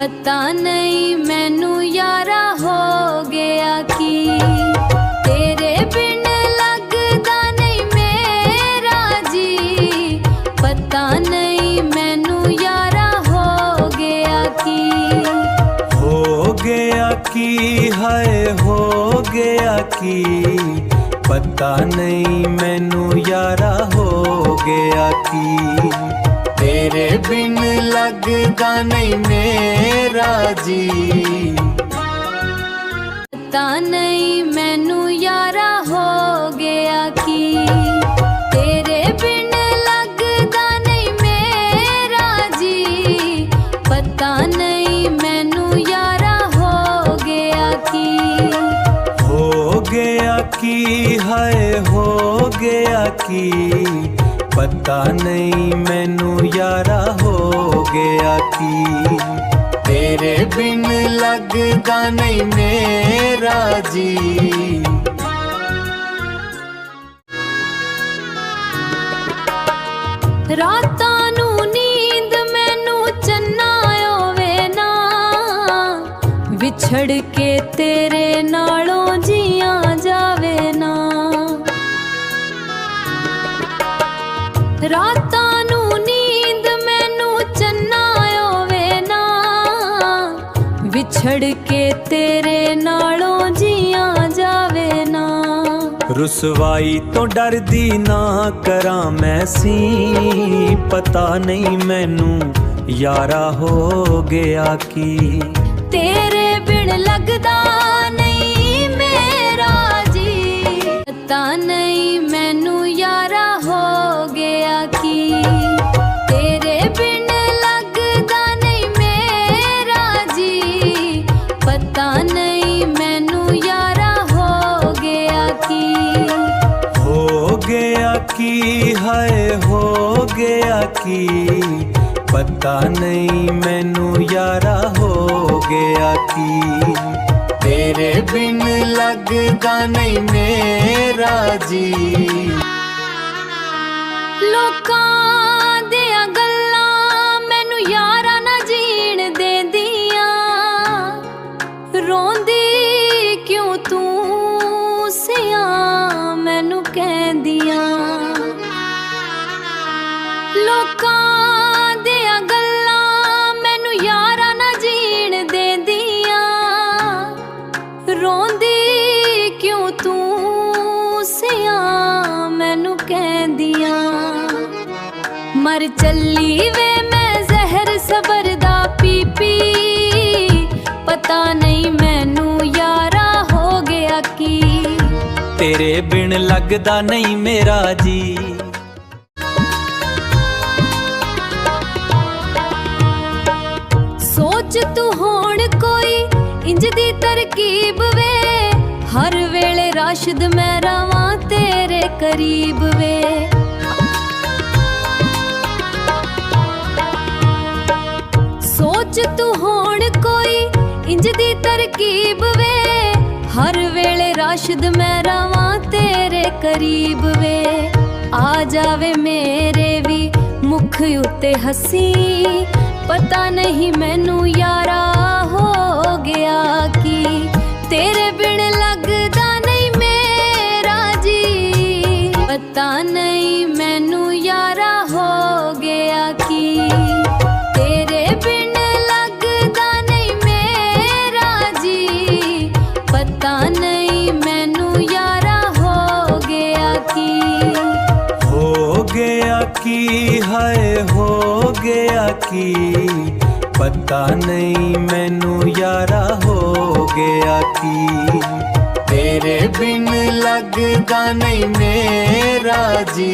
पता नहीं मैनू यारा हो गया कि तेरे बिन लगदा नहीं मेरा जी। पता नहीं मैनू यारा हो गया कि हाय हो गया कि पता नहीं मैनू यारा हो गया कि तेरे बिन लगदा नहीं मेरा जी। पता नहीं मैनू यारा हो गया कि तेरे बिन लगदा नहीं मेरा जी। पता नहीं मैनू यारा हो गया कि हाय हो गया कि पता नहीं मैनू यारा हो गया कि तेरे बिन लगदा नहीं मेरा जी। रातां नू नींद मैनू चन्ना आवे ना, विछड़ के तेरे नालों जिया जावे ना। रातां नू नींद मैनू चन्ना आवे ना, विछड़ के तेरे नालों जिया जावे ना। रुसवाई तो डरदी ना करा मैं सी, पता नहीं मैनू यारा हो गया कि तेरे बिन लगदा नहीं मेरा जी। पता नहीं मैनू यारा हो गया कि तेरे बिन लगदा नहीं मेरा जी। पता नहीं मैनू यारा हो गया कि हाय हो गया कि पता नहीं मैनू यारा हो गया कि तेरे बिन लगदा नहीं मेरा जी। लोकां दियां गल्लां मैनू यारा ना जीण देंदियां, रोंदी क्यों तू सिया मैनू कहंदियां। लोकां दियां गल्लां मैनू यारा ना जीण देंदियां, रोंदी क्यों तू सिया मैनू कहंदियां। मर चली वे मैं जहर सबर दा पी पी, पता नहीं मैनू यारा हो गया कि तेरे बिन लगदा नहीं मेरा जी। सोच तू होण कोई इंज दी तरकीब वे, हर वेले राशिद मैं रवां तेरे करीब वे। सोच तू होण कोई इंज दी तरकीब वे, हर वेले राशिद मैं रवां तेरे करीब वे। आ जावे मेरे भी मुख उत्ते हसी, पता नहीं मैनू यारा हो गया कि तेरे बिन लगदा नहीं मेरा जी। पता नहीं मैनू यारा हो गया कि तेरे बिन लगदा नहीं मेरा जी। पता नहीं मैनू यारा हो गया कि हाय हो गया कि पता नहीं मैनू यारा हो गया कि तेरे बिन लगदा नहीं मेरा जी।